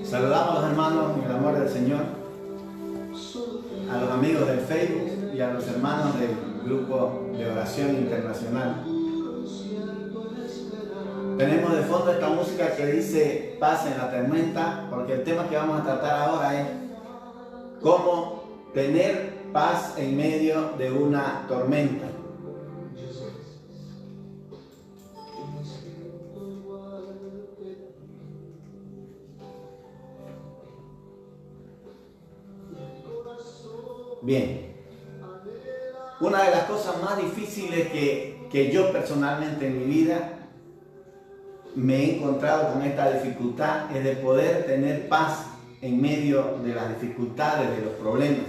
Saludamos a los hermanos en el amor del Señor, a los amigos del Facebook y a los hermanos del grupo de oración internacional. Tenemos de fondo esta música que dice paz en la tormenta, porque el tema que vamos a tratar ahora es cómo tener paz en medio de una tormenta. Bien, una de las cosas más difíciles que yo personalmente en mi vida me he encontrado con esta dificultad es de poder tener paz en medio de las dificultades, de los problemas.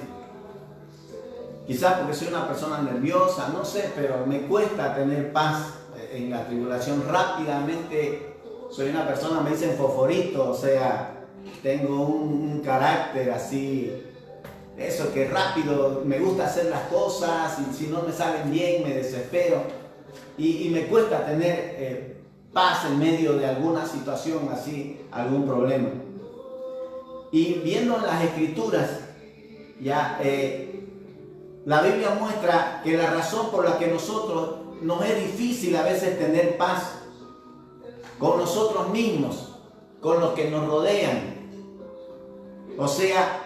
Quizás porque soy una persona nerviosa, no sé, pero me cuesta tener paz en la tribulación. Rápidamente soy una persona, me dicen fosforito, o sea, tengo un carácter así. Eso que rápido me gusta hacer las cosas y si no me salen bien me desespero y me cuesta tener paz en medio de alguna situación así, algún problema. Y viendo en las escrituras, ya la Biblia muestra que la razón por la que nosotros nos es difícil a veces tener paz con nosotros mismos, con los que nos rodean, o sea,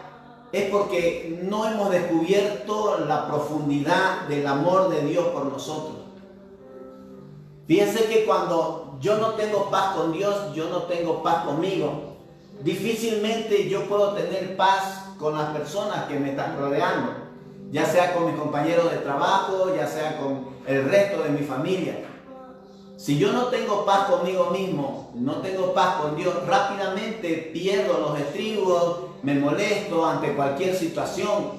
es porque no hemos descubierto la profundidad del amor de Dios por nosotros. Fíjense que cuando yo no tengo paz con Dios, yo no tengo paz conmigo. Difícilmente yo puedo tener paz con las personas que me están rodeando, ya sea con mis compañeros de trabajo, ya sea con el resto de mi familia. Si yo no tengo paz conmigo mismo, no tengo paz con Dios, rápidamente pierdo los estribos, me molesto ante cualquier situación.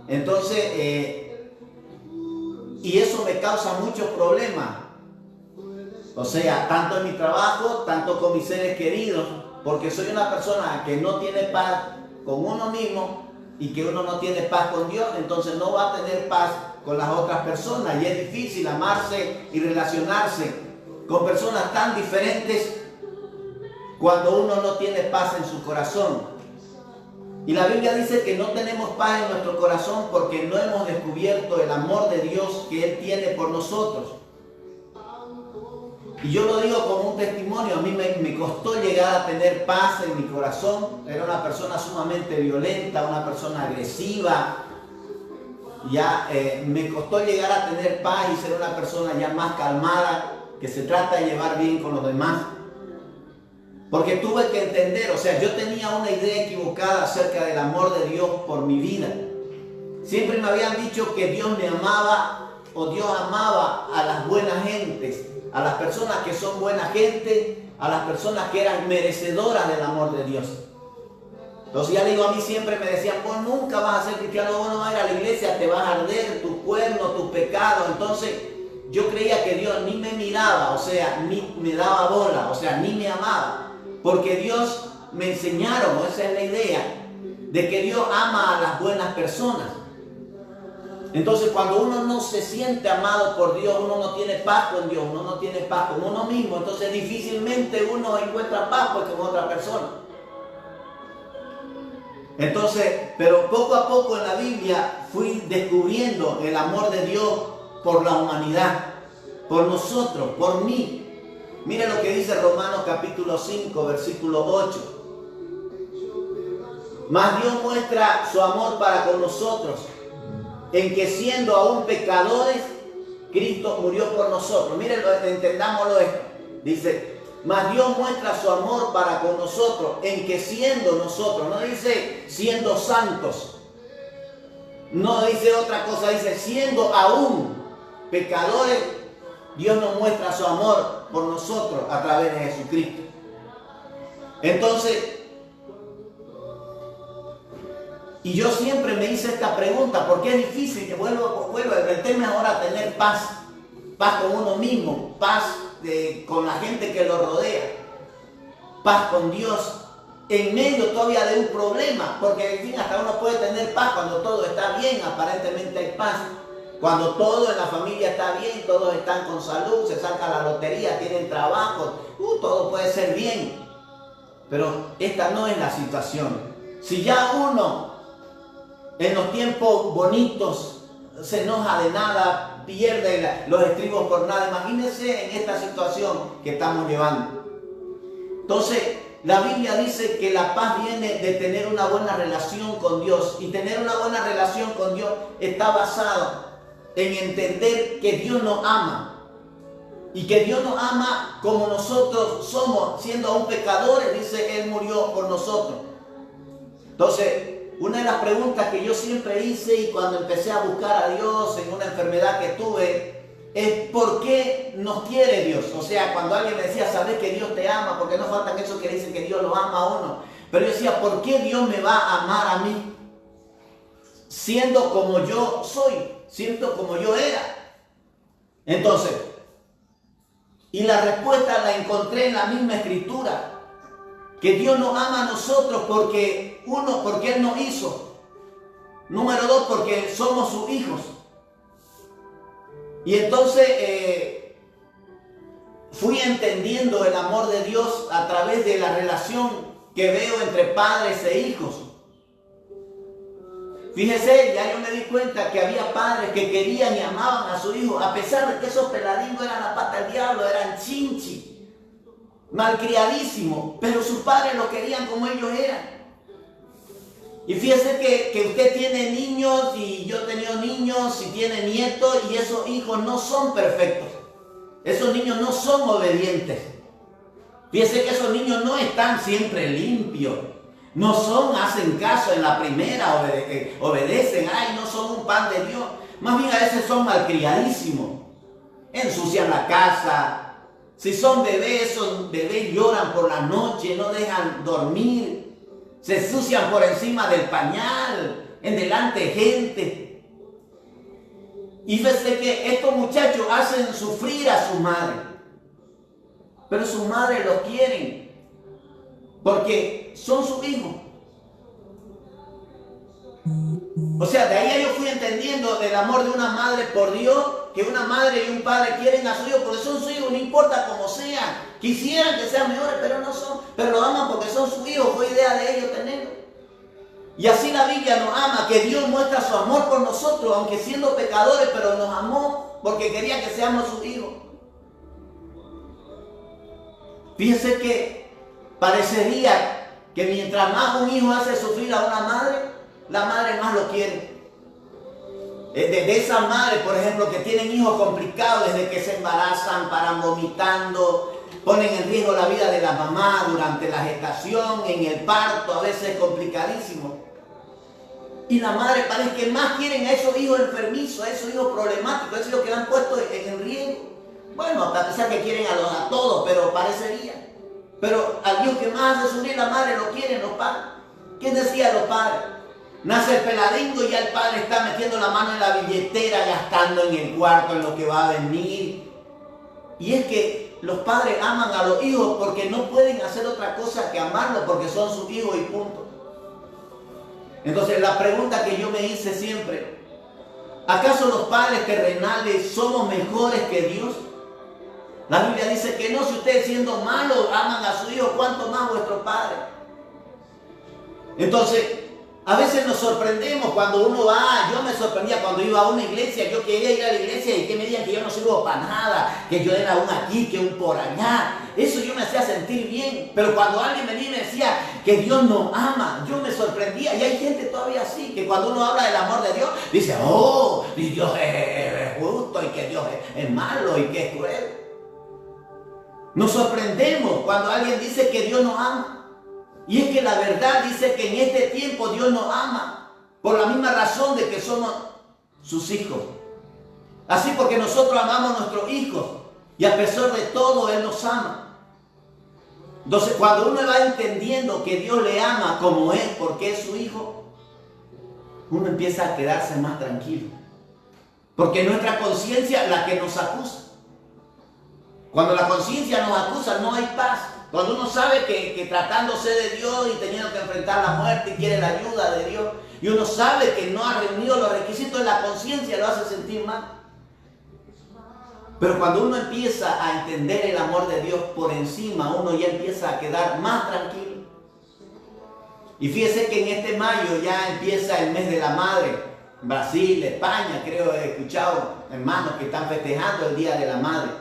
Entonces, y eso me causa muchos problemas. O sea, tanto en mi trabajo, tanto con mis seres queridos, porque soy una persona que no tiene paz con uno mismo y que uno no tiene paz con Dios, entonces no va a tener paz con las otras personas y es difícil amarse y relacionarse con personas tan diferentes cuando uno no tiene paz en su corazón. Y la Biblia dice que no tenemos paz en nuestro corazón porque no hemos descubierto el amor de Dios que Él tiene por nosotros. Y yo lo digo como un testimonio, a mí me costó llegar a tener paz en mi corazón. Era una persona sumamente violenta, una persona agresiva. Ya me costó llegar a tener paz y ser una persona ya más calmada, que se trata de llevar bien con los demás. Porque tuve que entender, o sea, yo tenía una idea equivocada acerca del amor de Dios por mi vida. Siempre me habían dicho que Dios me amaba o Dios amaba a las buenas gentes, a las personas que son buena gente, a las personas que eran merecedoras del amor de Dios. Entonces ya digo, a mí siempre me decían, vos nunca vas a ser cristiano, vos no vas a ir a la iglesia, te vas a arder tus cuernos, tus pecados. Entonces yo creía que Dios ni me miraba, o sea, ni me daba bola, o sea, ni me amaba. Porque Dios me enseñaron, esa es la idea, de que Dios ama a las buenas personas. Entonces cuando uno no se siente amado por Dios, uno no tiene paz con Dios, uno no tiene paz con uno mismo, entonces difícilmente uno encuentra paz con otra persona. Entonces, pero poco a poco en la Biblia fui descubriendo el amor de Dios por la humanidad, por nosotros, por mí. Mire lo que dice Romanos capítulo 5, versículo 8. Mas Dios muestra su amor para con nosotros, en que siendo aún pecadores, Cristo murió por nosotros. Miren, entendámoslo esto. Dice, mas Dios muestra su amor para con nosotros, en que siendo nosotros, no dice siendo santos, no dice otra cosa, dice siendo aún pecadores, Dios nos muestra su amor por nosotros a través de Jesucristo. Entonces, y yo siempre me hice esta pregunta, porque es difícil, que vuelvo, el tema es ahora tener paz con uno mismo, paz con la gente que lo rodea, paz con Dios, en medio todavía de un problema, porque en fin, hasta uno puede tener paz cuando todo está bien, aparentemente hay paz. Cuando todo en la familia está bien, todos están con salud, se saca la lotería, tienen trabajo, todo puede ser bien. Pero esta no es la situación. Si ya uno en los tiempos bonitos se enoja de nada, pierde los estribos por nada, imagínense en esta situación que estamos llevando. Entonces, la Biblia dice que la paz viene de tener una buena relación con Dios. Y tener una buena relación con Dios está basado en entender que Dios nos ama. Y que Dios nos ama como nosotros somos, siendo aún pecadores, dice, Él murió por nosotros. Entonces, una de las preguntas que yo siempre hice y cuando empecé a buscar a Dios en una enfermedad que tuve, es ¿por qué nos quiere Dios? O sea, cuando alguien me decía, ¿sabes que Dios te ama? Porque no faltan esos que dicen que Dios lo ama a uno. Pero yo decía, ¿por qué Dios me va a amar a mí? Siendo como yo soy, siendo como yo era. Entonces, y la respuesta la encontré en la misma escritura. Que Dios nos ama a nosotros porque, uno, porque Él nos hizo. Número dos, porque somos sus hijos. Y entonces fui entendiendo el amor de Dios a través de la relación que veo entre padres e hijos. Fíjese, ya yo me di cuenta que había padres que querían y amaban a su hijo, a pesar de que esos peladingos eran la pata del diablo, eran chinchi, malcriadísimos, pero sus padres lo querían como ellos eran. Y fíjese que usted tiene niños y yo he tenido niños y tiene nietos y esos hijos no son perfectos. Esos niños no son obedientes. Fíjese que esos niños no están siempre limpios. No son, hacen caso en la primera, obedecen, ay, no son un pan de Dios. Más bien a veces son malcriadísimos. Ensucian la casa. Si son bebés, esos bebés lloran por la noche, no dejan dormir. Se ensucian por encima del pañal, en delante de gente. Y fíjese que estos muchachos hacen sufrir a su madre. Pero sus madres los quieren. Porque son sus hijos. O sea, de ahí yo fui entendiendo el amor de una madre por Dios, que una madre y un padre quieren a su hijo porque son sus hijos, no importa cómo sean. Quisieran que sean mejores, pero no son. Pero lo aman porque son sus hijos, fue idea de ellos tenerlo. Y así la Biblia nos ama, que Dios muestra su amor por nosotros, aunque siendo pecadores, pero nos amó porque quería que seamos sus hijos. Fíjense que parecería que mientras más un hijo hace sufrir a una madre, la madre más lo quiere. De esas madres, por ejemplo, que tienen hijos complicados desde que se embarazan, paran vomitando, ponen en riesgo la vida de la mamá durante la gestación, en el parto, a veces es complicadísimo. Y la madre parece que más quieren a esos hijos enfermizos, a esos hijos problemáticos, a esos hijos que han puesto en riesgo. Bueno, a pesar que quieren a todos, pero parecería. Pero al Dios que más hace sufrir la madre lo quieren los padres. ¿Quién decía los padres? Nace el peladingo y ya el padre está metiendo la mano en la billetera, gastando en el cuarto, en lo que va a venir. Y es que los padres aman a los hijos porque no pueden hacer otra cosa que amarlos, porque son sus hijos y punto. Entonces la pregunta que yo me hice siempre, ¿acaso los padres terrenales somos mejores que Dios? La Biblia dice que no, si ustedes siendo malos aman a su hijo, ¿cuánto más vuestro Padre? Entonces, a veces nos sorprendemos cuando uno va, yo me sorprendía cuando iba a una iglesia, yo quería ir a la iglesia y que me digan que yo no sirvo para nada, que yo era un aquí, que un por allá. Eso yo me hacía sentir bien, pero cuando alguien venía y me decía que Dios nos ama, yo me sorprendía. Y hay gente todavía así, que cuando uno habla del amor de Dios, dice, oh, y Dios es justo y que Dios es malo y que es cruel. Nos sorprendemos cuando alguien dice que Dios nos ama. Y es que la verdad dice que en este tiempo Dios nos ama por la misma razón de que somos sus hijos. Así porque nosotros amamos a nuestros hijos y a pesar de todo Él nos ama. Entonces cuando uno va entendiendo que Dios le ama como es porque es su hijo, uno empieza a quedarse más tranquilo. Porque nuestra conciencia es la que nos acusa. Cuando la conciencia nos acusa no hay paz. Cuando uno sabe que tratándose de Dios y teniendo que enfrentar la muerte y quiere la ayuda de Dios, y uno sabe que no ha reunido los requisitos de la conciencia, lo hace sentir mal. Pero cuando uno empieza a entender el amor de Dios por encima, uno ya empieza a quedar más tranquilo. Y fíjese que en este mayo ya empieza el mes de la madre. Brasil, España, creo he escuchado hermanos que están festejando el Día de la Madre.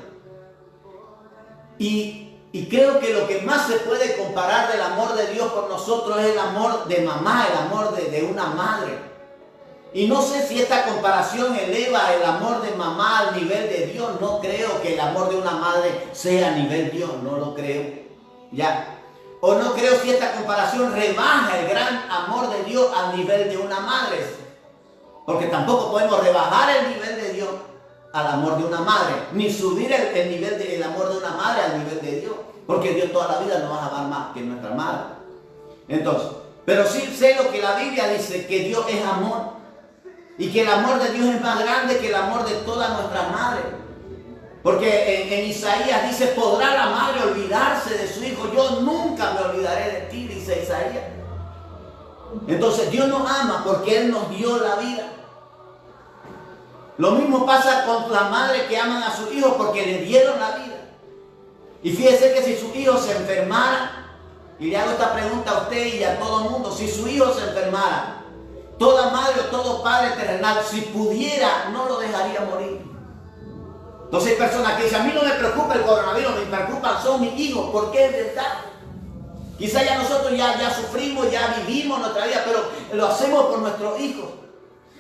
Y creo que lo que más se puede comparar del amor de Dios por nosotros es el amor de mamá, el amor de una madre. Y no sé si esta comparación eleva el amor de mamá al nivel de Dios. No creo que el amor de una madre sea a nivel Dios, no lo creo. Ya. O no creo si esta comparación rebaja el gran amor de Dios al nivel de una madre. Porque tampoco podemos rebajar el nivel de Dios al amor de una madre, ni subir el nivel del amor de una madre al nivel de Dios, porque Dios toda la vida nos va a amar más que nuestra madre. Entonces, pero sí sé lo que la Biblia dice, que Dios es amor, y que el amor de Dios es más grande que el amor de todas nuestras madres. Porque en Isaías dice, ¿podrá la madre olvidarse de su hijo? Yo nunca me olvidaré de ti, dice Isaías. Entonces Dios nos ama porque Él nos dio la vida. Lo mismo pasa con las madres que aman a sus hijos porque le dieron la vida. Y fíjese que si su hijo se enfermara, y le hago esta pregunta a usted y a todo el mundo, si su hijo se enfermara, toda madre o todo padre terrenal, si pudiera, no lo dejaría morir. Entonces hay personas que dicen, a mí no me preocupa el coronavirus, me preocupan son mis hijos, porque es verdad. Quizá ya nosotros ya sufrimos, ya vivimos nuestra vida, pero lo hacemos por nuestros hijos.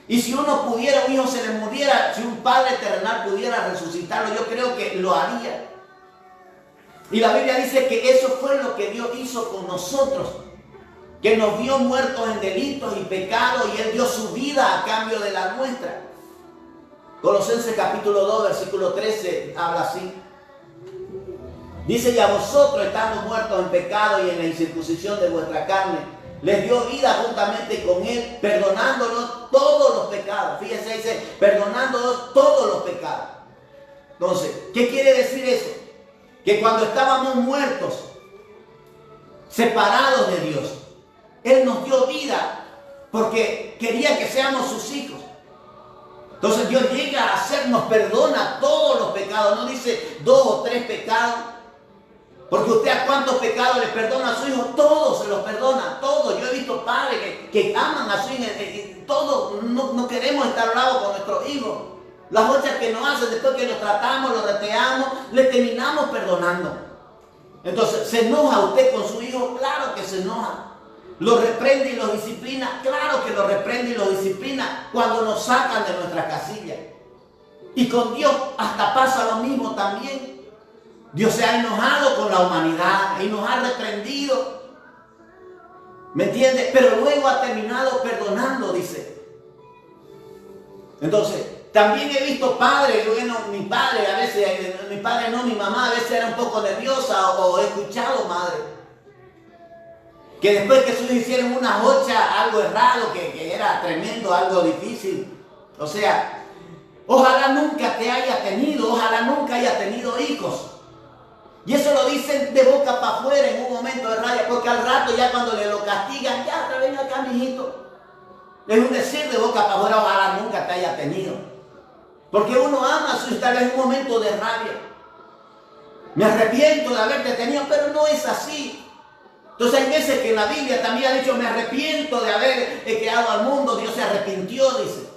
Y si uno pudiera, un hijo se le muriera, si un padre terrenal pudiera resucitarlo, yo creo que lo haría. Y la Biblia dice que eso fue lo que Dios hizo con nosotros, que nos vio muertos en delitos y pecados y Él dio su vida a cambio de la nuestra. Colosenses capítulo 2, versículo 13, habla así. Dice, y a vosotros, estando muertos en pecado y en la incircuncisión de vuestra carne, les dio vida juntamente con Él, perdonándonos todos los pecados. Fíjense, dice, perdonándonos todos los pecados. Entonces, ¿qué quiere decir eso? Que cuando estábamos muertos, separados de Dios, Él nos dio vida porque quería que seamos sus hijos. Entonces Dios llega a hacernos, perdona todos los pecados. No dice 2 o 3 pecados. Porque usted a cuántos pecados le perdona a su hijo, todos se los perdona, todos. Yo he visto padres que aman a su hijo, todos no queremos estar bravos con nuestros hijos. Las cosas que nos hacen después que los tratamos, los reteamos, le terminamos perdonando. Entonces, ¿se enoja usted con su hijo? Claro que se enoja. ¿Lo reprende y lo disciplina? Claro que lo reprende y lo disciplina cuando nos sacan de nuestra casilla. Y con Dios hasta pasa lo mismo también. Dios se ha enojado con la humanidad y nos ha reprendido. ¿Me entiende? Pero luego ha terminado perdonando, dice. Entonces, también he visto padres, bueno, mi padre a veces, mi padre no, mi mamá a veces era un poco nerviosa o he escuchado madre. Que después que sus hijos hicieron una jocha, algo errado, que era tremendo, algo difícil. O sea, ojalá nunca te haya tenido, ojalá nunca haya tenido hijos. Y eso lo dicen de boca para afuera en un momento de rabia, porque al rato ya cuando le lo castigan, ya te ven acá, mijito. Es un decir de boca para afuera, ojalá nunca te haya tenido. Porque uno ama a su hijo en un momento de rabia. Me arrepiento de haberte tenido, pero no es así. Entonces hay veces que en la Biblia también ha dicho, me arrepiento de haber creado al mundo, Dios se arrepintió, dice.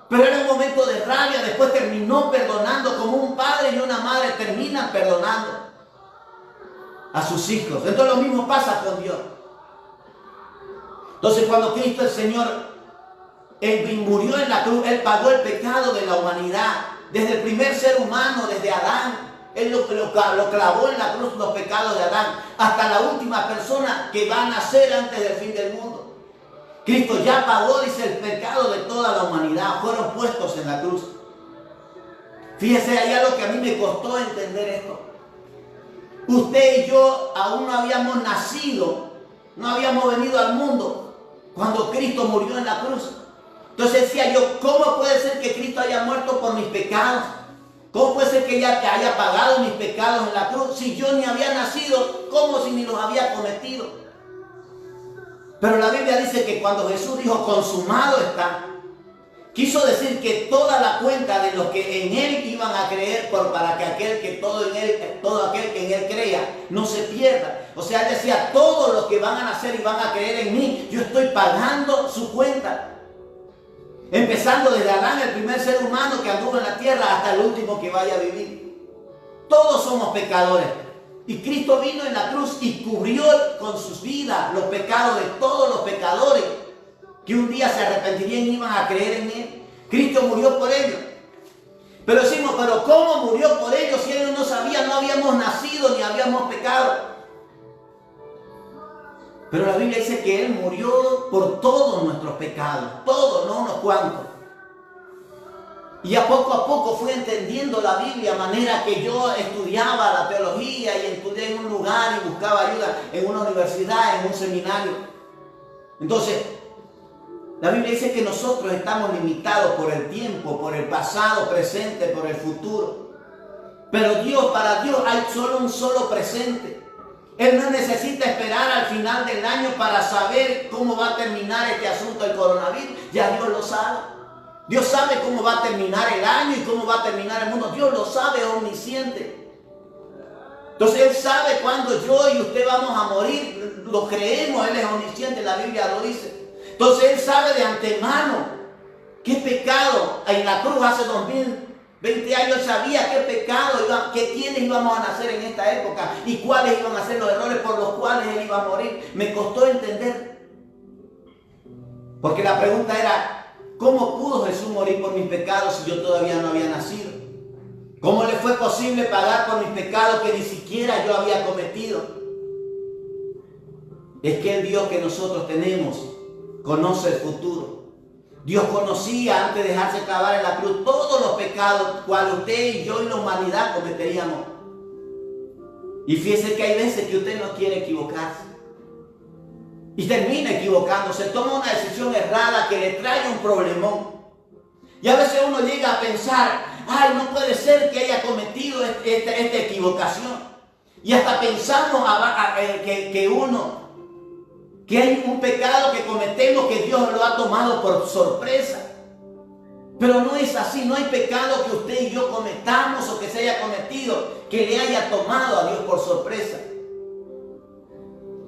Pero era un momento de rabia, después terminó perdonando, como un padre y una madre terminan perdonando a sus hijos. Entonces lo mismo pasa con Dios. Entonces cuando Cristo el Señor, Él murió en la cruz, Él pagó el pecado de la humanidad, desde el primer ser humano, desde Adán. Él lo clavó en la cruz, los pecados de Adán, hasta la última persona que va a nacer antes del fin del mundo. Cristo ya pagó, dice, el pecado de toda la humanidad, fueron puestos en la cruz. Fíjese allá lo que a mí me costó entender esto. Usted y yo aún no habíamos nacido, no habíamos venido al mundo cuando Cristo murió en la cruz. Entonces decía yo, ¿cómo puede ser que Cristo haya muerto por mis pecados? ¿Cómo puede ser que ella te haya pagado mis pecados en la cruz si yo ni había nacido, como si ni los había cometido? Pero la Biblia dice que cuando Jesús dijo, consumado está, Quiso decir que toda la cuenta de los que en Él iban a creer, para que todo aquel que en Él crea no se pierda. O sea, Él decía, todos los que van a nacer y van a creer en mí, yo estoy pagando su cuenta. Empezando desde Adán, el primer ser humano que anduvo en la tierra, hasta el último que vaya a vivir. Todos somos pecadores. Y Cristo vino en la cruz y cubrió con sus vidas los pecados de todos los pecadores que un día se arrepentirían y iban a creer en Él. Cristo murió por ellos. Pero decimos, pero ¿cómo murió por ellos si Él no sabía, no habíamos nacido ni habíamos pecado? Pero la Biblia dice que Él murió por todos nuestros pecados, todos, no unos cuantos. Y a poco fui entendiendo la Biblia, a manera que yo estudiaba la teología y estudié en un lugar y buscaba ayuda en una universidad, en un seminario. Entonces, la Biblia dice que nosotros estamos limitados por el tiempo, por el pasado, presente, por el futuro. Pero para Dios hay solo un solo presente. Él no necesita esperar al final del año para saber cómo va a terminar este asunto del coronavirus. Ya Dios lo sabe. Dios sabe cómo va a terminar el año y cómo va a terminar el mundo. Dios lo sabe, es omnisciente. Entonces Él sabe cuándo yo y usted vamos a morir. Lo creemos, Él es omnisciente, la Biblia lo dice. Entonces Él sabe de antemano qué pecado en la cruz hace 2020 años. Él sabía qué pecado, quiénes íbamos a nacer en esta época y cuáles iban a ser los errores por los cuales Él iba a morir. Me costó entender. Porque la pregunta era, ¿cómo pudo Jesús morir por mis pecados si yo todavía no había nacido? ¿Cómo le fue posible pagar por mis pecados que ni siquiera yo había cometido? Es que el Dios que nosotros tenemos conoce el futuro. Dios conocía antes de dejarse clavar en la cruz todos los pecados cuales usted y yo y la humanidad cometeríamos. Y fíjese que hay veces que usted no quiere equivocarse y termina equivocándose, toma una decisión errada que le trae un problemón. Y a veces uno llega a pensar, ay, no puede ser que haya cometido esta equivocación. Y hasta pensamos que hay un pecado que cometemos que Dios lo ha tomado por sorpresa. Pero no es así, no hay pecado que usted y yo cometamos o que se haya cometido que le haya tomado a Dios por sorpresa.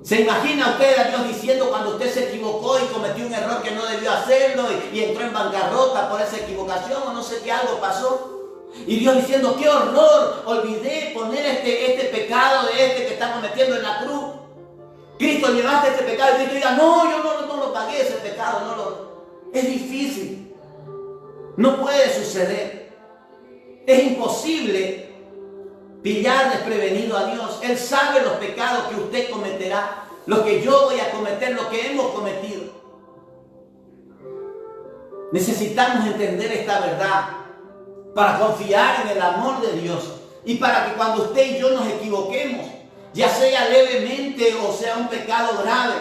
¿Se imagina usted a Dios diciendo cuando usted se equivocó y cometió un error que no debió hacerlo y entró en bancarrota por esa equivocación o no sé qué, algo pasó? Y Dios diciendo, ¡qué horror! Olvidé poner este pecado de que está cometiendo en la cruz. Cristo, llevaste este pecado y Cristo diga, no, yo no lo pagué ese pecado. Es difícil. No puede suceder. Es imposible pillar desprevenido a Dios. Él sabe los pecados que usted cometerá, los que yo voy a cometer, los que hemos cometido. Necesitamos entender esta verdad para confiar en el amor de Dios y para que cuando usted y yo nos equivoquemos, ya sea levemente o sea un pecado grave,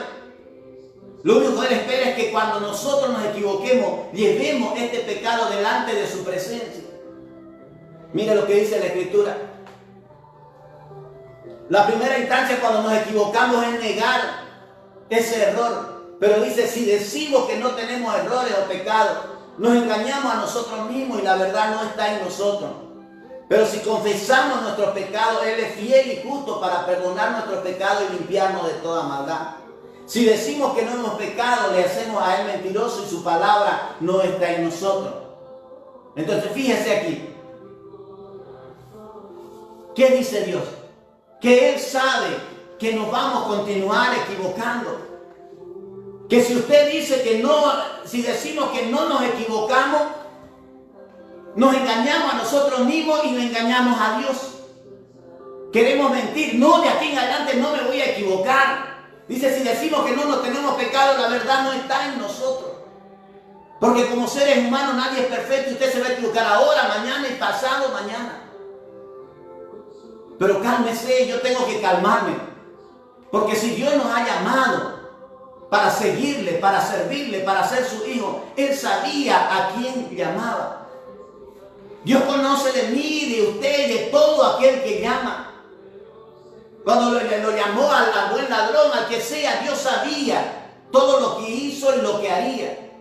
lo único que Él espera es que cuando nosotros nos equivoquemos, llevemos este pecado delante de su presencia. Mire lo que dice la Escritura. La primera instancia cuando nos equivocamos es negar ese error. Pero dice, si decimos que no tenemos errores o pecados, nos engañamos a nosotros mismos y la verdad no está en nosotros. Pero si confesamos nuestros pecados, Él es fiel y justo para perdonar nuestros pecados y limpiarnos de toda maldad. Si decimos que no hemos pecado, le hacemos a Él mentiroso y su palabra no está en nosotros. Entonces fíjese aquí. ¿Qué dice Dios? Que Él sabe que nos vamos a continuar equivocando. Que si usted dice que no, si decimos que no nos equivocamos, nos engañamos a nosotros mismos y nos engañamos a Dios. Queremos mentir. No, de aquí en adelante no me voy a equivocar. Dice, si decimos que no nos tenemos pecado, la verdad no está en nosotros. Porque como seres humanos nadie es perfecto. Usted se va a equivocar ahora, mañana y pasado mañana. Pero cálmese, yo tengo que calmarme. Porque si Dios nos ha llamado para seguirle, para servirle, para ser su hijo, Él sabía a quién llamaba. Dios conoce de mí, de usted y de todo aquel que llama. Cuando lo llamó al buen ladrón, al que sea, Dios sabía todo lo que hizo y lo que haría.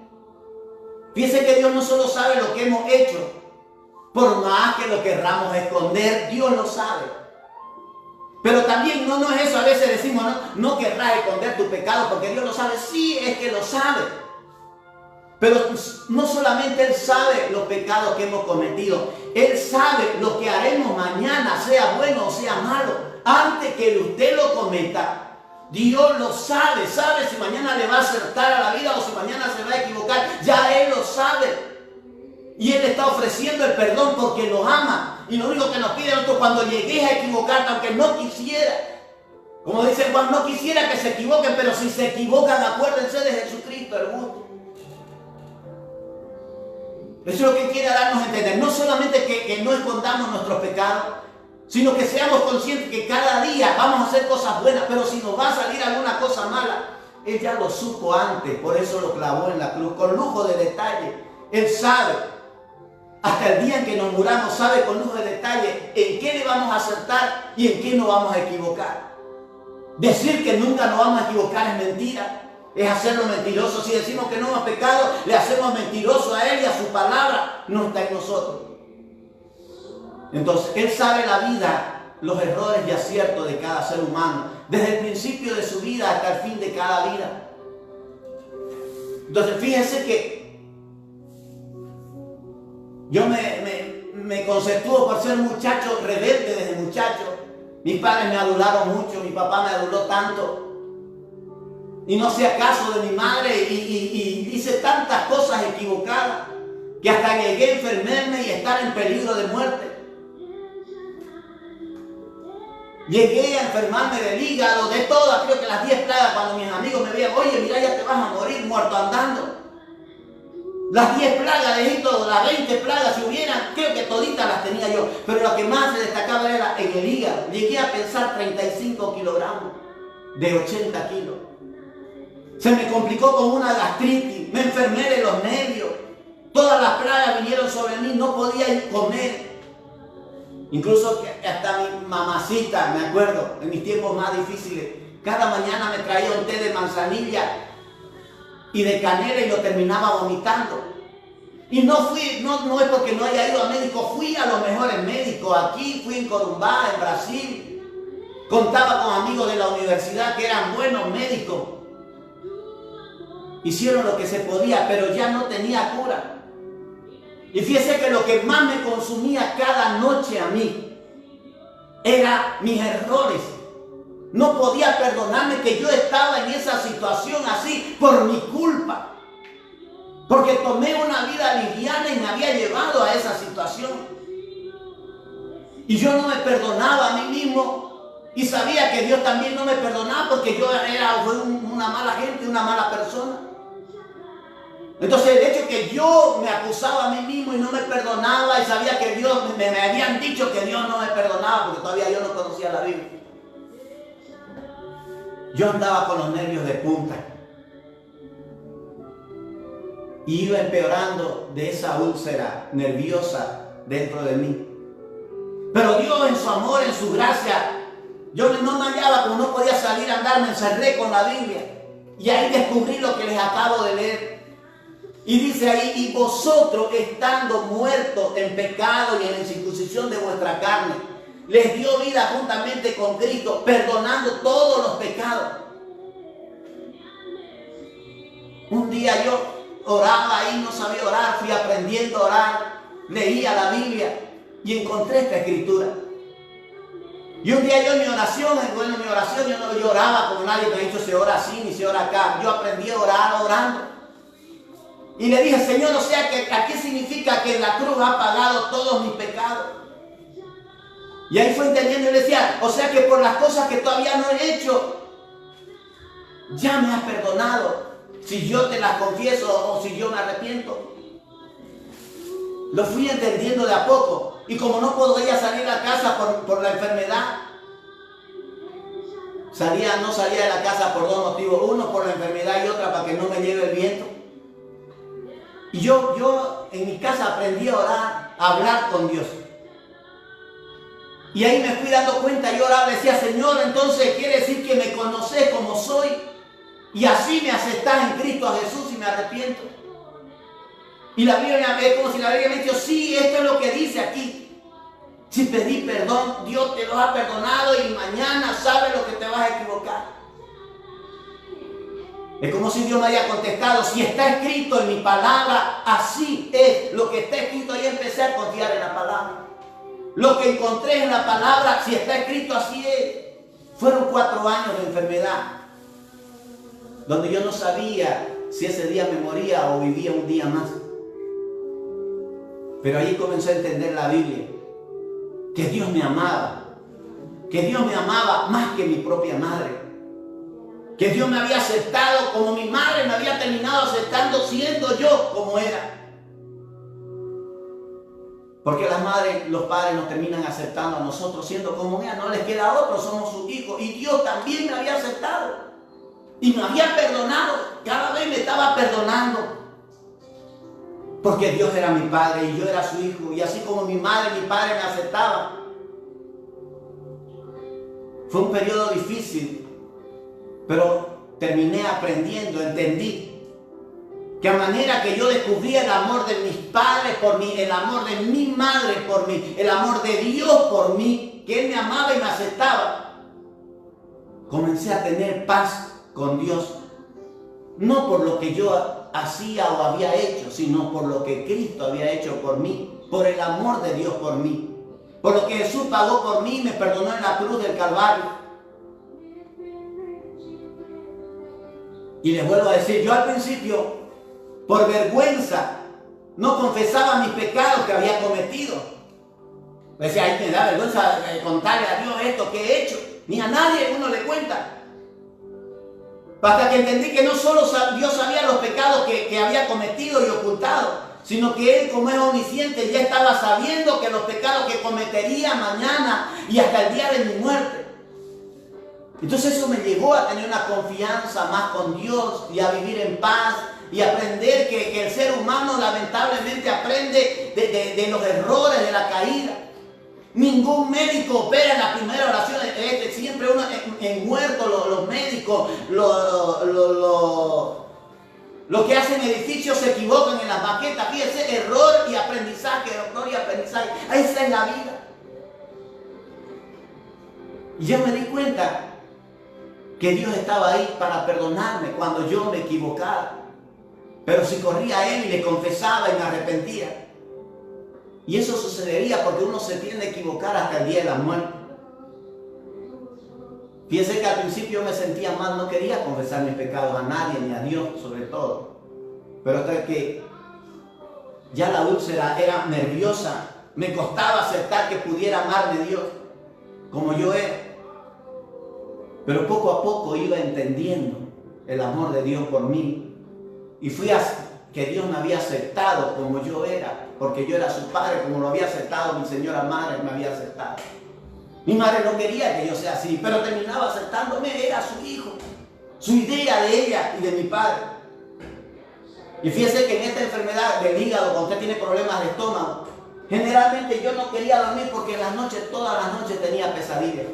Fíjese que Dios no solo sabe lo que hemos hecho, por más que lo querramos esconder, Dios lo sabe. Pero también no es eso, a veces decimos, no querrás esconder tu pecado porque Dios lo sabe. Sí, es que lo sabe. Pero no solamente Él sabe los pecados que hemos cometido, Él sabe lo que haremos mañana, sea bueno o sea malo. Antes que usted lo cometa, Dios lo sabe, sabe si mañana le va a acertar a la vida o si mañana se va a equivocar. Ya Él lo sabe. Y Él está ofreciendo el perdón porque nos ama. Y lo único que nos pide a nosotros cuando llegues a equivocarte, aunque no quisiera, como dice Juan, no quisiera que se equivoquen, pero si se equivocan, acuérdense de Jesucristo, el justo. Eso es lo que quiere darnos a entender. No solamente que no escondamos nuestros pecados, sino que seamos conscientes que cada día vamos a hacer cosas buenas, pero si nos va a salir alguna cosa mala, Él ya lo supo antes, por eso lo clavó en la cruz, con lujo de detalle. Él sabe. Hasta el día en que nos muramos, sabe con lujo de detalle en qué le vamos a acertar y en qué nos vamos a equivocar. Decir que nunca nos vamos a equivocar es mentira, es hacerlo mentiroso. Si decimos que no hemos pecado, le hacemos mentiroso a Él y a su palabra no está en nosotros. Entonces, Él sabe la vida, los errores y aciertos de cada ser humano, desde el principio de su vida hasta el fin de cada vida. Entonces, fíjense que yo me conceptúo por ser un muchacho rebelde desde muchacho. Mis padres me adularon mucho, mi papá me aduló tanto. Y no hacía caso de mi madre y hice tantas cosas equivocadas que hasta llegué a enfermarme y estar en peligro de muerte. Llegué a enfermarme del hígado, de todas, creo que las 10 plagas, cuando mis amigos me veían, oye, mira, ya te vas a morir muerto andando. Las 10 plagas de Egipto, las 20 plagas, si hubieran, creo que toditas las tenía yo. Pero lo que más se destacaba era en el hígado. Llegué a pesar 35 kilogramos de 80 kilos. Se me complicó con una gastritis, me enfermé de los nervios. Todas las plagas vinieron sobre mí, no podía ir comer. Incluso hasta mi mamacita, me acuerdo, en mis tiempos más difíciles, cada mañana me traía un té de manzanilla y de canela y lo terminaba vomitando. Y no es porque no haya ido a médico, fui a los mejores médicos aquí, fui en Corumbá, en Brasil. Contaba con amigos de la universidad que eran buenos médicos. Hicieron lo que se podía, pero ya no tenía cura. Y fíjese que lo que más me consumía cada noche a mí era mis errores. No podía perdonarme que yo estaba en esa situación así por mi culpa. Porque tomé una vida liviana y me había llevado a esa situación. Y yo no me perdonaba a mí mismo. Y sabía que Dios también no me perdonaba porque yo fui una mala gente, una mala persona. Entonces el hecho que yo me acusaba a mí mismo y no me perdonaba y sabía que Dios, me habían dicho que Dios no me perdonaba porque todavía yo no conocía la Biblia. Yo andaba con los nervios de punta y iba empeorando de esa úlcera nerviosa dentro de mí. Pero Dios en su amor, en su gracia, yo no me hallaba, como no podía salir a andar, me encerré con la Biblia y ahí descubrí lo que les acabo de leer. Y dice ahí, y vosotros estando muertos en pecado y en la incircuncisión de vuestra carne, les dio vida juntamente con Cristo, perdonando todos los pecados. Un día yo oraba ahí, no sabía orar, fui aprendiendo a orar, leía la Biblia y encontré esta escritura. Y un día yo en mi oración yo no oraba como nadie me ha dicho, se ora así ni se ora acá. Yo aprendí a orar orando. Y le dije, Señor, o sea, ¿qué significa que la cruz ha pagado todos mis pecados? Y ahí fue entendiendo y le decía, o sea que por las cosas que todavía no he hecho, ya me has perdonado. Si yo te las confieso o si yo me arrepiento. Lo fui entendiendo de a poco. Y como no podía salir a casa por la enfermedad, no salía de la casa por dos motivos. Uno, por la enfermedad y otra, para que no me lleve el viento. Y yo en mi casa aprendí a orar, a hablar con Dios. Y ahí me fui dando cuenta, yo oraba, decía, Señor, entonces quiere decir que me conoces como soy. Y así me aceptás en Cristo a Jesús y me arrepiento. Y la Biblia es como si la Biblia me dijo, sí, esto es lo que dice aquí. Si pedí perdón, Dios te lo ha perdonado y mañana sabe lo que te vas a equivocar. Es como si Dios me haya contestado, si está escrito en mi palabra, así es. Lo que está escrito, y empecé a confiar en la palabra. Lo que encontré en la palabra, si está escrito, así es. Fueron 4 años de enfermedad, donde yo no sabía si ese día me moría o vivía un día más. Pero ahí comencé a entender la Biblia, que Dios me amaba, más que mi propia madre, que Dios me había aceptado como mi madre me había terminado aceptando siendo yo como era. Porque las madres, los padres nos terminan aceptando a nosotros siendo como ella, no les queda otro, somos sus hijos. Y Dios también me había aceptado y me había perdonado, cada vez me estaba perdonando. Porque Dios era mi padre y yo era su hijo, y así como mi madre y mi padre me aceptaban. Fue un periodo difícil, pero terminé aprendiendo, entendí que a manera que yo descubrí el amor de mis padres por mí, el amor de mi madre por mí, el amor de Dios por mí, que Él me amaba y me aceptaba, comencé a tener paz con Dios. No por lo que yo hacía o había hecho, sino por lo que Cristo había hecho por mí, por el amor de Dios por mí, por lo que Jesús pagó por mí y me perdonó en la cruz del Calvario. Y les vuelvo a decir, yo al principio, por vergüenza, no confesaba mis pecados que había cometido. Decía, ay, me da vergüenza contarle a Dios esto que he hecho. Ni a nadie uno le cuenta. Hasta que entendí que no solo Dios sabía los pecados que había cometido y ocultado, sino que Él, como es omnisciente, ya estaba sabiendo que los pecados que cometería mañana y hasta el día de mi muerte. Entonces eso me llevó a tener una confianza más con Dios y a vivir en paz y aprender que el ser humano lamentablemente aprende de los errores, de la caída. Ningún médico opera en la primera oración. Siempre uno en muerto, los médicos, los que hacen edificios se equivocan en las maquetas. Fíjense, error y aprendizaje, error y aprendizaje. Ahí está en la vida. Y yo me di cuenta que Dios estaba ahí para perdonarme cuando yo me equivocaba. Pero si corría a Él y le confesaba y me arrepentía. Y eso sucedería porque uno se tiende a equivocar hasta el día de la muerte. Fíjense que al principio me sentía mal, no quería confesar mis pecados a nadie, ni a Dios sobre todo. Pero hasta que ya la úlcera era nerviosa, me costaba aceptar que pudiera amarme Dios como yo era. Pero poco a poco iba entendiendo el amor de Dios por mí. Y fui a que Dios me había aceptado como yo era, porque yo era su padre, como lo había aceptado mi señora madre, me había aceptado. Mi madre no quería que yo sea así, pero terminaba aceptándome, era su hijo, su idea de ella y de mi padre. Y fíjese que en esta enfermedad del hígado, cuando usted tiene problemas de estómago, generalmente yo no quería dormir porque en las noches, todas las noches tenía pesadillas.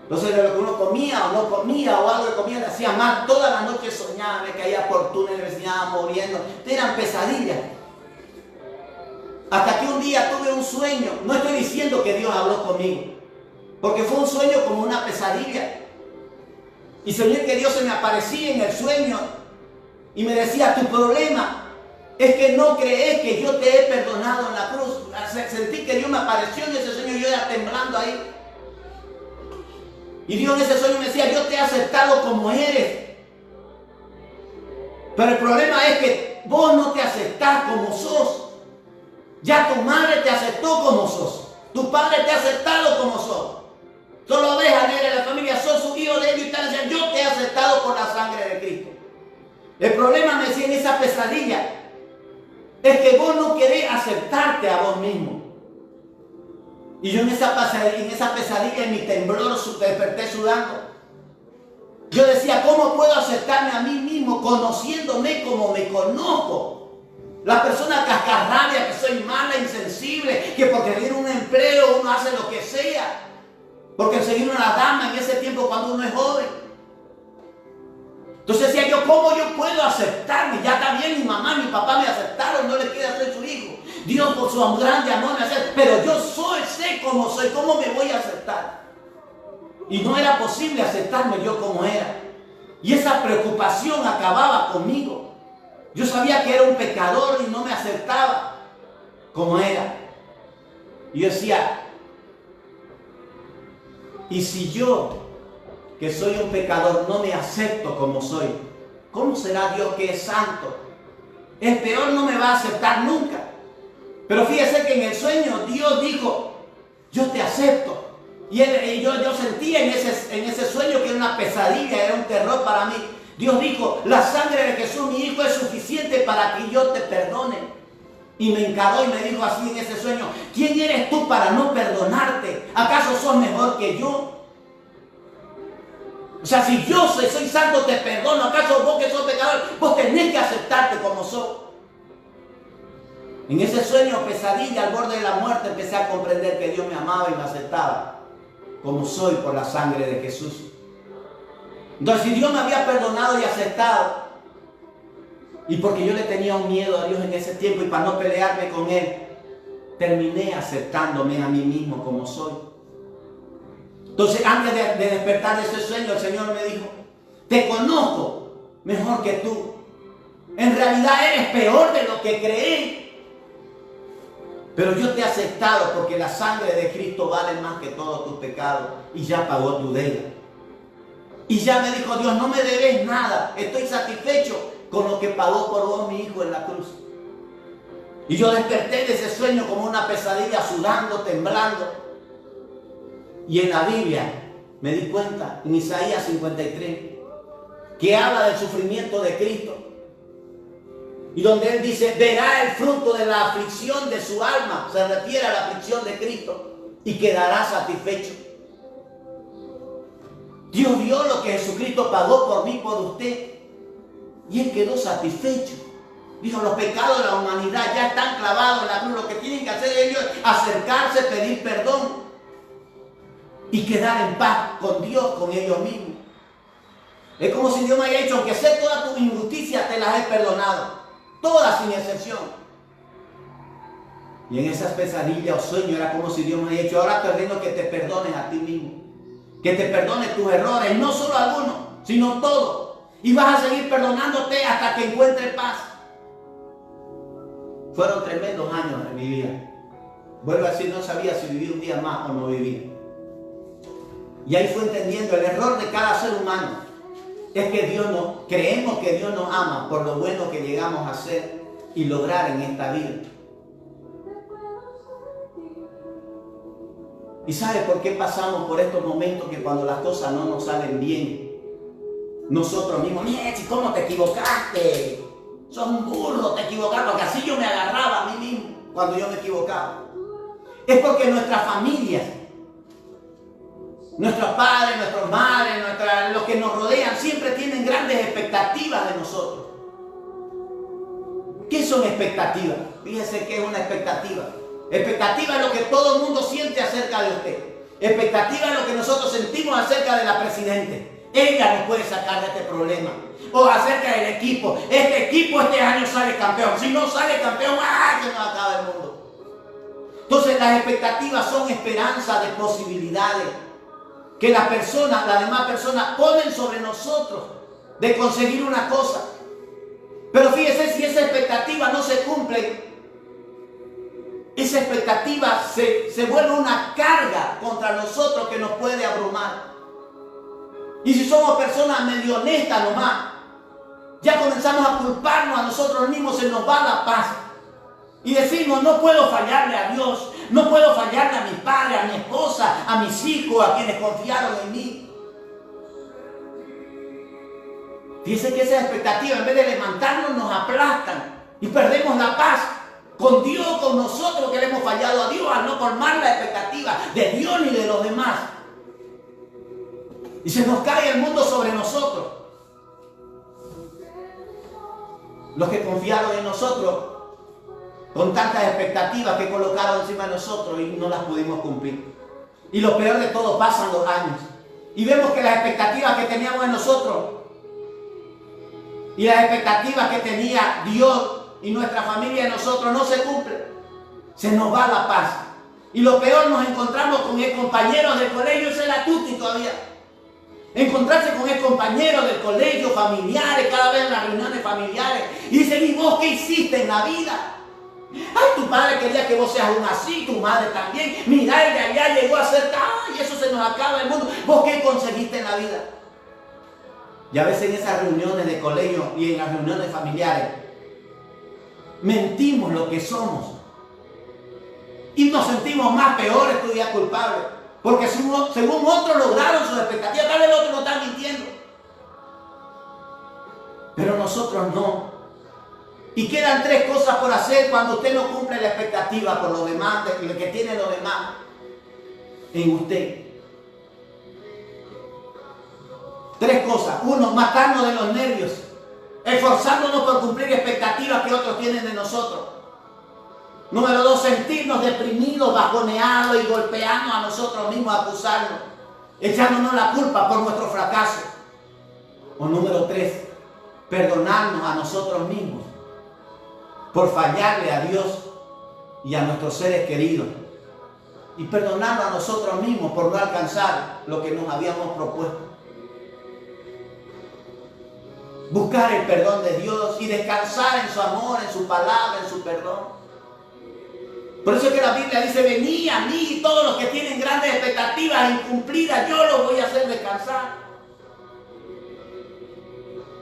Entonces de lo que uno comía o no comía o algo que comía le hacía mal. Todas las noches soñaba, me caía por túneles, me estaba muriendo. Eran pesadillas. Hasta que un día tuve un sueño. No estoy diciendo que Dios habló conmigo, porque fue un sueño como una pesadilla. Y soñé que Dios se me aparecía en el sueño y me decía, tu problema es que no crees que yo te he perdonado en la cruz. Sentí que Dios me apareció en ese sueño y yo era temblando ahí. Y Dios en ese sueño me decía, yo te he aceptado como eres. Pero el problema es que vos no te aceptás como sos. Ya tu madre te aceptó como sos. Tu padre te ha aceptado como sos. Solo oveja negra de la familia, sos su hijo de ellos y te decían, yo te he aceptado por la sangre de Cristo. El problema, me decía en esa pesadilla, es que vos no querés aceptarte a vos mismo. Y yo en esa pesadilla, en mi temblor, desperté sudando. Yo decía, ¿cómo puedo aceptarme a mí mismo conociéndome como me conozco? La persona cascarrabia, que soy mala, insensible, que porque tiene un empleo uno hace lo que sea. Porque conseguir una dama en ese tiempo cuando uno es joven. Entonces decía yo, ¿cómo yo puedo aceptarme? Ya está bien, mi mamá, mi papá me aceptaron, no le quiere ser su hijo. Dios por su grande amor me acepta, pero yo sé cómo soy, ¿cómo me voy a aceptar? Y no era posible aceptarme yo como era. Y esa preocupación acababa conmigo. Yo sabía que era un pecador y no me aceptaba como era. Y yo decía, ¿y si yo, que soy un pecador, no me acepto como soy? ¿Cómo será Dios que es santo? El peor no me va a aceptar nunca. Pero fíjese que en el sueño Dios dijo, yo te acepto. Y yo sentía en ese sueño que era una pesadilla, era un terror para mí. Dios dijo, la sangre de Jesús, mi hijo, es suficiente para que yo te perdone. Y me encaró y me dijo así en ese sueño, ¿quién eres tú para no perdonarte? ¿Acaso sos mejor que yo? O sea, si yo soy santo, te perdono. ¿Acaso vos que sos pecador, vos tenés que aceptarte como sos? En ese sueño, pesadilla, al borde de la muerte, empecé a comprender que Dios me amaba y me aceptaba como soy por la sangre de Jesús. Entonces, si Dios me había perdonado y aceptado, y porque yo le tenía un miedo a Dios en ese tiempo y para no pelearme con Él, terminé aceptándome a mí mismo como soy. Entonces, antes de despertar de ese sueño, el Señor me dijo, te conozco mejor que tú. En realidad eres peor de lo que creí. Pero yo te he aceptado porque la sangre de Cristo vale más que todos tus pecados y ya pagó tu deuda. Y ya me dijo Dios, no me debes nada, estoy satisfecho con lo que pagó por vos mi hijo en la cruz. Y yo desperté de ese sueño como una pesadilla, sudando, temblando. Y en la Biblia me di cuenta, en Isaías 53, que habla del sufrimiento de Cristo. Y donde Él dice, verá el fruto de la aflicción de su alma, se refiere a la aflicción de Cristo, y quedará satisfecho. Dios vio lo que Jesucristo pagó por mí, por usted, y Él quedó satisfecho. Dijo, los pecados de la humanidad ya están clavados en la cruz, lo que tienen que hacer ellos es acercarse, pedir perdón y quedar en paz con Dios, con ellos mismos. Es como si Dios me haya dicho, aunque sé todas tus injusticias, te las he perdonado. Todas sin excepción. Y en esas pesadillas o sueños era como si Dios me haya dicho, ahora te ordeno que te perdones a ti mismo. Que te perdones tus errores, no solo algunos, sino todos. Y vas a seguir perdonándote hasta que encuentres paz. Fueron tremendos años en mi vida. Vuelvo a decir, no sabía si vivía un día más o no vivía. Y ahí fue entendiendo el error de cada ser humano. Es que creemos que Dios nos ama por lo bueno que llegamos a hacer y lograr en esta vida. ¿Y sabe por qué pasamos por estos momentos que cuando las cosas no nos salen bien, nosotros mismos, mira, ¿cómo te equivocaste? Sos un burro, te equivocaste, porque así yo me agarraba a mí mismo cuando yo me equivocaba. Es porque nuestras familias, nuestros padres, nuestras madres, los que nos rodean, siempre tienen grandes expectativas de nosotros. ¿Qué son expectativas? Fíjense qué es una expectativa. Expectativa es lo que todo el mundo siente acerca de usted. Expectativa es lo que nosotros sentimos acerca de la presidente. Ella nos puede sacar de este problema. O acerca del equipo. Este equipo este año sale campeón. Si no sale campeón, ¡ay! Se nos acaba el mundo. Entonces las expectativas son esperanzas de posibilidades que las demás personas ponen sobre nosotros de conseguir una cosa. Pero fíjese, si esa expectativa no se cumple, esa expectativa se vuelve una carga contra nosotros que nos puede abrumar. Y si somos personas medio honestas nomás, ya comenzamos a culparnos a nosotros mismos, se nos va la paz. Y decimos, no puedo fallarle a Dios, no puedo fallarle a mi padre, a mi esposa, a mis hijos, a quienes confiaron en mí. Fíjense que esas expectativas, en vez de levantarnos, nos aplastan y perdemos la paz con Dios, con nosotros que le hemos fallado a Dios al no colmar la expectativa de Dios ni de los demás. Y se nos cae el mundo sobre nosotros. Los que confiaron en nosotros con tantas expectativas que colocaron encima de nosotros y no las pudimos cumplir. Y lo peor de todo, pasan los años y vemos que las expectativas que teníamos en nosotros y las expectativas que tenía Dios y nuestra familia de nosotros no se cumplen, se nos va la paz. Y lo peor, nos encontramos con el compañero del colegio, ese es la tuti todavía. Encontrarse con el compañero del colegio, familiares, cada vez en las reuniones familiares, y dicen, ¿y vos qué hiciste en la vida? Ay, tu padre quería que vos seas un así, tu madre también. Mira, el de allá llegó a ser tal, y eso se nos acaba el mundo. ¿Vos qué conseguiste en la vida? Y a veces en esas reuniones de colegio y en las reuniones familiares, mentimos lo que somos. Y nos sentimos más peores, todavía culpables. Porque según otros lograron sus expectativas, tal vez el otro no está mintiendo. Pero nosotros no. Y quedan 3 cosas por hacer cuando usted no cumple la expectativa por los demás, lo que tienen los demás en usted. 3 cosas. 1, matarnos de los nervios, esforzándonos por cumplir expectativas que otros tienen de nosotros. Número 2, sentirnos deprimidos, bajoneados y golpearnos a nosotros mismos, acusarnos, echándonos la culpa por nuestro fracaso. O número 3, perdonarnos a nosotros mismos por fallarle a Dios y a nuestros seres queridos. Y perdonarnos a nosotros mismos por no alcanzar lo que nos habíamos propuesto. Buscar el perdón de Dios y descansar en su amor, en su palabra, en su perdón. Por eso es que la Biblia dice, venid a mí todos los que tienen grandes expectativas incumplidas, yo los voy a hacer descansar.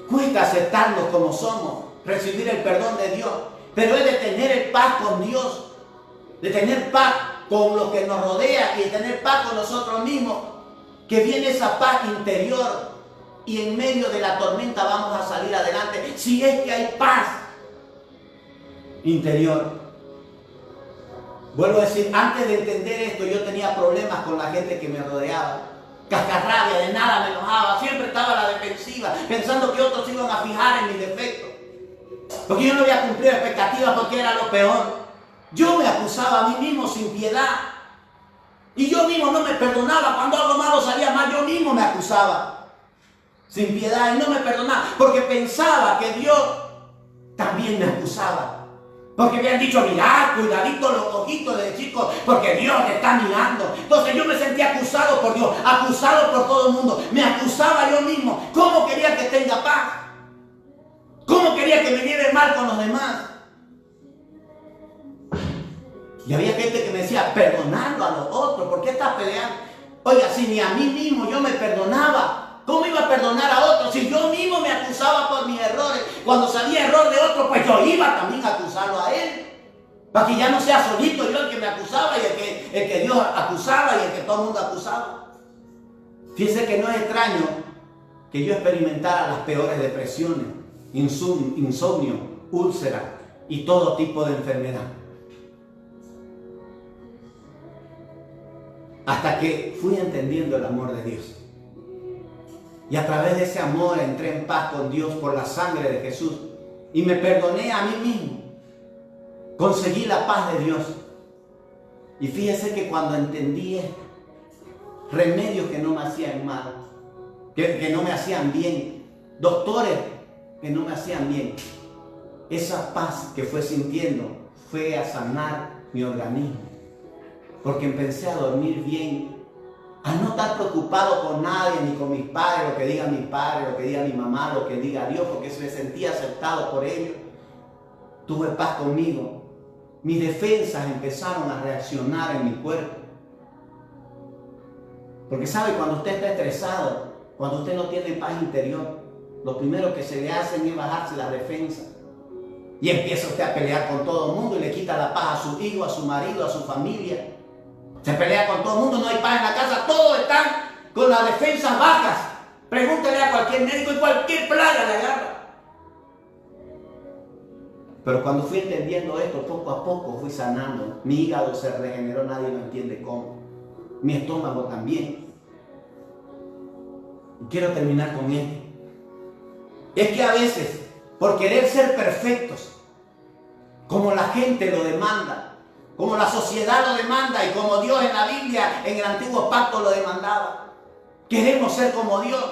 Cuesta aceptarnos como somos, recibir el perdón de Dios, pero es de tener paz con Dios, de tener paz con lo que nos rodea y de tener paz con nosotros mismos, que viene esa paz interior y en medio de la tormenta vamos a salir adelante, si es que hay paz interior. Vuelvo a decir, antes de entender esto, yo tenía problemas con la gente que me rodeaba. Cascarrabia, de nada me enojaba, siempre estaba a la defensiva, pensando que otros iban a fijar en mis defectos. Porque yo no había cumplido expectativas porque era lo peor. Yo me acusaba a mí mismo sin piedad. Y yo mismo no me perdonaba. Cuando algo malo salía mal, yo mismo me acusaba sin piedad y no me perdonaba. Porque pensaba que Dios también me acusaba. Porque me han dicho, mirá, cuidadito los ojitos de chicos, porque Dios te está mirando. Entonces yo me sentía acusado por Dios, acusado por todo el mundo. Me acusaba yo mismo. ¿Cómo quería que tenga paz? ¿Cómo quería que me lleve mal con los demás? Y había gente que me decía, perdonando a los otros, ¿por qué estás peleando? Oiga, si ni a mí mismo yo me perdonaba, ¿cómo iba a perdonar a otros? Si yo mismo me acusaba por mis errores, cuando salía error de otro, pues yo iba también a acusarlo a él. Para que ya no sea solito yo el que me acusaba y el que Dios acusaba y el que todo el mundo acusaba. Fíjense que no es extraño que yo experimentara las peores depresiones, insomnio, úlceras y todo tipo de enfermedad. Hasta que fui entendiendo el amor de Dios. Y a través de ese amor entré en paz con Dios por la sangre de Jesús. Y me perdoné a mí mismo. Conseguí la paz de Dios. Y fíjese que cuando entendí esto, remedios que no me hacían mal, que no me hacían bien, doctores que no me hacían bien, esa paz que fue sintiendo fue a sanar mi organismo. Porque empecé a dormir bien, a no estar preocupado con nadie, ni con mis padres, lo que diga mi padre, lo que diga mi mamá, lo que diga Dios, porque me sentía aceptado por ellos. Tuve paz conmigo. Mis defensas empezaron a reaccionar en mi cuerpo. Porque sabe, cuando usted está estresado, cuando usted no tiene paz interior, lo primero que se le hacen es bajarse las defensas. Y empieza usted a pelear con todo el mundo y le quita la paz a su hijo, a su marido, a su familia. Se pelea con todo el mundo, no hay paz en la casa, todos están con las defensas bajas. Pregúntele a cualquier médico y cualquier plaga le agarra. Pero cuando fui entendiendo esto, poco a poco fui sanando. Mi hígado se regeneró, nadie lo entiende cómo. Mi estómago también. Y quiero terminar con esto. Es que a veces, por querer ser perfectos, como la gente lo demanda, como la sociedad lo demanda y como Dios en la Biblia, en el antiguo pacto lo demandaba, queremos ser como Dios.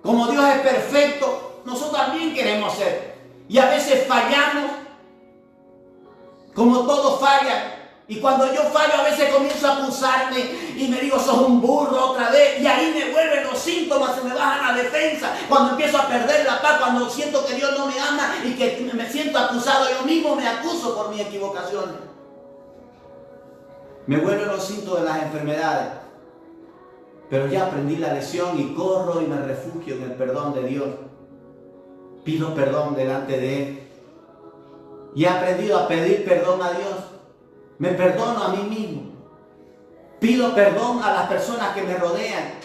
Como Dios es perfecto, nosotros también queremos queremos ser. Y a veces fallamos, como todos fallan. Y cuando yo fallo, a veces comienzo a acusarme y me digo, sos un burro otra vez. Y ahí me vuelven los síntomas, se me bajan la defensa. Cuando empiezo a perder la paz, cuando siento que Dios no me ama y que me siento acusado, yo mismo me acuso por mis equivocaciones. Me vuelven los síntomas de las enfermedades. Pero ya aprendí la lección y corro y me refugio en el perdón de Dios. Pido perdón delante de Él. Y he aprendido a pedir perdón a Dios. Me perdono a mí mismo. Pido perdón a las personas que me rodean.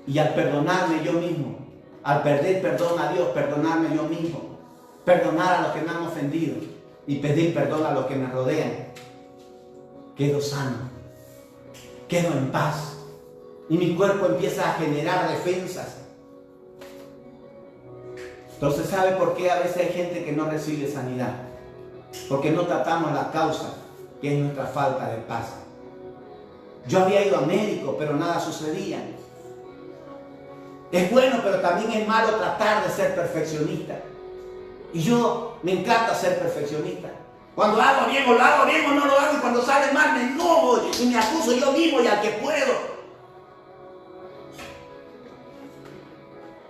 Y al perdonarme yo mismo, al pedir perdón a Dios, perdonarme yo mismo, perdonar a los que me han ofendido y pedir perdón a los que me rodean, quedo sano, quedo en paz y mi cuerpo empieza a generar defensas. Entonces, ¿sabe por qué a veces hay gente que no recibe sanidad? Porque no tratamos la causa, que es nuestra falta de paz. Yo había ido a médico, pero nada sucedía. Es bueno, pero también es malo tratar de ser perfeccionista. Y yo me encanta ser perfeccionista. Cuando lo hago bien o no lo hago, y cuando sale mal me enojo y me acuso yo mismo y al que puedo.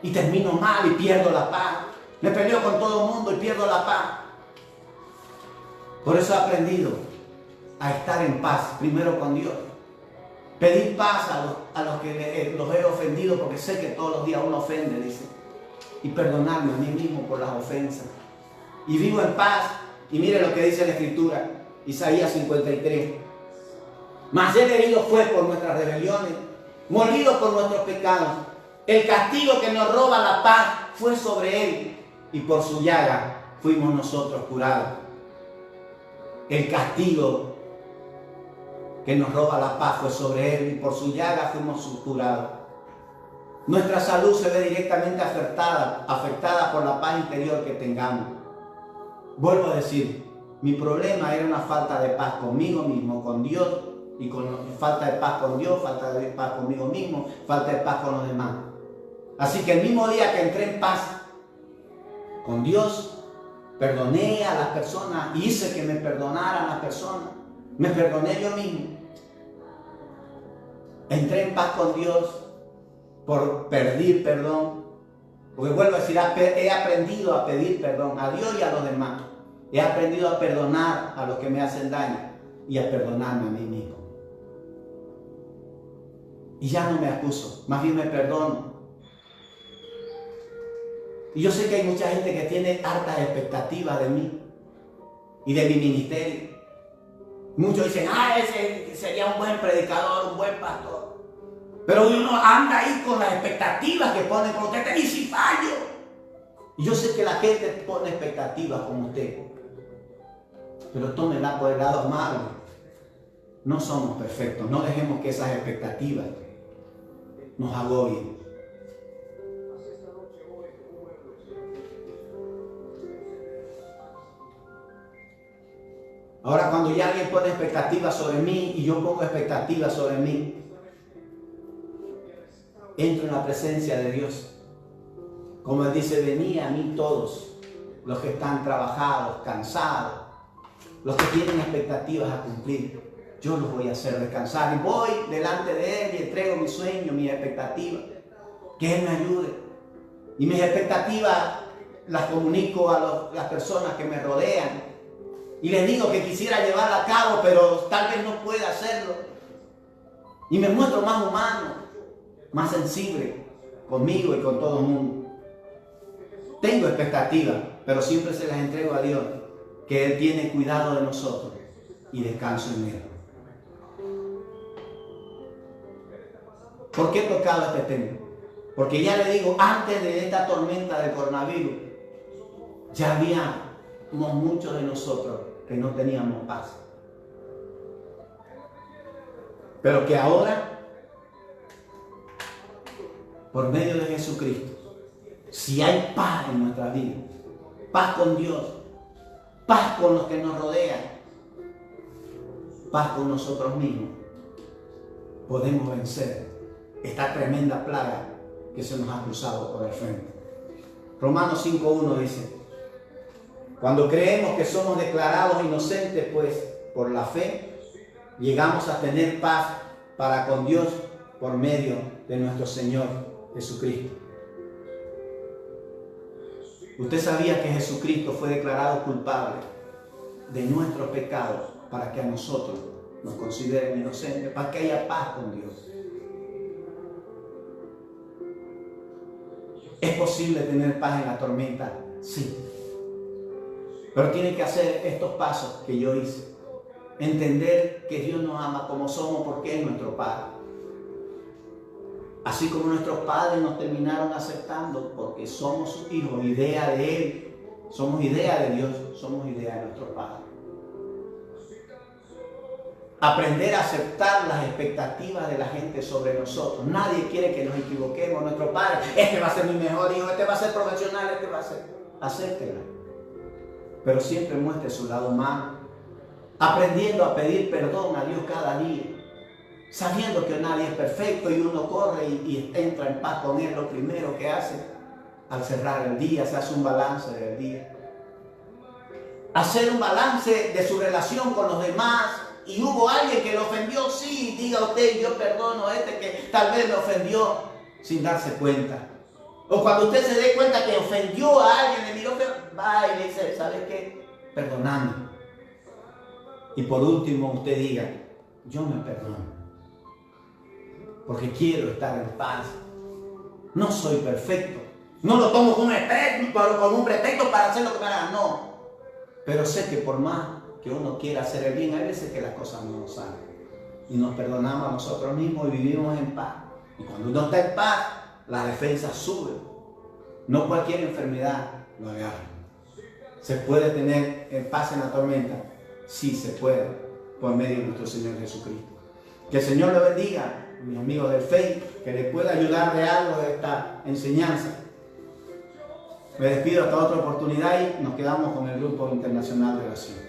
Y termino mal y pierdo la paz. Me peleo con todo el mundo y pierdo la paz. Por eso he aprendido a estar en paz, primero con Dios. Pedir paz a los que los he ofendido, porque sé que todos los días uno ofende, dice. Y perdonarme a mí mismo por las ofensas. Y vivo en paz. Y mire lo que dice la Escritura, Isaías 53. Mas Él herido fue por nuestras rebeliones, molido por nuestros pecados. El castigo que nos roba la paz fue sobre Él, y por su llaga fuimos nosotros curados. El castigo que nos roba la paz fue sobre Él, y por su llaga fuimos curados. Nuestra salud se ve directamente afectada por la paz interior que tengamos. Vuelvo a decir, mi problema era una falta de paz conmigo mismo, con Dios, y falta de paz con Dios, falta de paz conmigo mismo, falta de paz con los demás. Así que el mismo día que entré en paz con Dios, perdoné a las personas, hice que me perdonaran las personas, me perdoné yo mismo. Entré en paz con Dios por pedir perdón, porque vuelvo a decir, he aprendido a pedir perdón a Dios y a los demás. He aprendido a perdonar a los que me hacen daño y a perdonarme a mí mismo. Y ya no me acuso, más bien me perdono. Y yo sé que hay mucha gente que tiene hartas expectativas de mí y de mi ministerio. Muchos dicen, ese sería un buen predicador, un buen pastor. Pero uno anda ahí con las expectativas que pone por usted, y si fallo. Y yo sé que la gente pone expectativas con usted. Pero tómenla por el lado amable. No somos perfectos, no dejemos que esas expectativas nos agobien. Ahora, cuando ya alguien pone expectativas sobre mí y yo pongo expectativas sobre mí, entro en la presencia de Dios. Como Él dice, venid a mí todos los que están trabajados, cansados, los que tienen expectativas a cumplir. Yo los voy a hacer descansar y voy delante de Él y entrego mis sueños, mis expectativas. Que Él me ayude. Y mis expectativas las comunico a las personas que me rodean. Y les digo que quisiera llevarla a cabo, pero tal vez no pueda hacerlo. Y me muestro más humano, más sensible conmigo y con todo el mundo. Tengo expectativas, pero siempre se las entrego a Dios, que Él tiene cuidado de nosotros y descanso en Él. ¿Por qué he tocado este tema? Porque ya le digo, antes de esta tormenta del coronavirus, ya habíamos muchos de nosotros que no teníamos paz. Pero que ahora, por medio de Jesucristo, si hay paz en nuestra vida, paz con Dios, paz con los que nos rodean, paz con nosotros mismos, podemos vencer esta tremenda plaga que se nos ha cruzado por el frente. Romanos 5:1 dice: cuando creemos que somos declarados inocentes, pues por la fe llegamos a tener paz para con Dios por medio de nuestro Señor Jesucristo. ¿Usted sabía que Jesucristo fue declarado culpable de nuestros pecados para que a nosotros nos consideren inocentes, para que haya paz con Dios? ¿Es posible tener paz en la tormenta? Sí. Pero tiene que hacer estos pasos que yo hice. Entender que Dios nos ama como somos porque es nuestro Padre. Así como nuestros padres nos terminaron aceptando porque somos sus hijos, idea de Él. Somos idea de Dios, somos idea de nuestro Padre. Aprender a aceptar las expectativas de la gente sobre nosotros. Nadie quiere que nos equivoquemos. Nuestro Padre, este va a ser mi mejor hijo, este va a ser profesional, este va a ser... Acéptela. Pero siempre muestre su lado humano. Aprendiendo a pedir perdón a Dios cada día. Sabiendo que nadie es perfecto y uno corre y entra en paz con Él. Lo primero que hace al cerrar el día, se hace un balance del día. Hacer un balance de su relación con los demás. Y hubo alguien que lo ofendió, sí, diga usted, yo perdono a este que tal vez me ofendió sin darse cuenta. O cuando usted se dé cuenta que ofendió a alguien, le miró, va y le dice, ¿sabes qué? Perdonando. Y por último usted diga, yo me perdono. Porque quiero estar en paz. No soy perfecto. No lo tomo como un pretexto para hacer lo que me haga, no. Pero sé que por más que uno quiera hacer el bien, hay veces que las cosas no nos salen. Y nos perdonamos a nosotros mismos y vivimos en paz. Y cuando uno está en paz, las defensas suben. No cualquier enfermedad lo agarra. ¿Se puede tener paz en la tormenta? Sí, se puede, por medio de nuestro Señor Jesucristo. Que el Señor le bendiga, mis amigos del Faith, que les pueda ayudar de algo de esta enseñanza. Me despido hasta otra oportunidad y nos quedamos con el Grupo Internacional de Oración.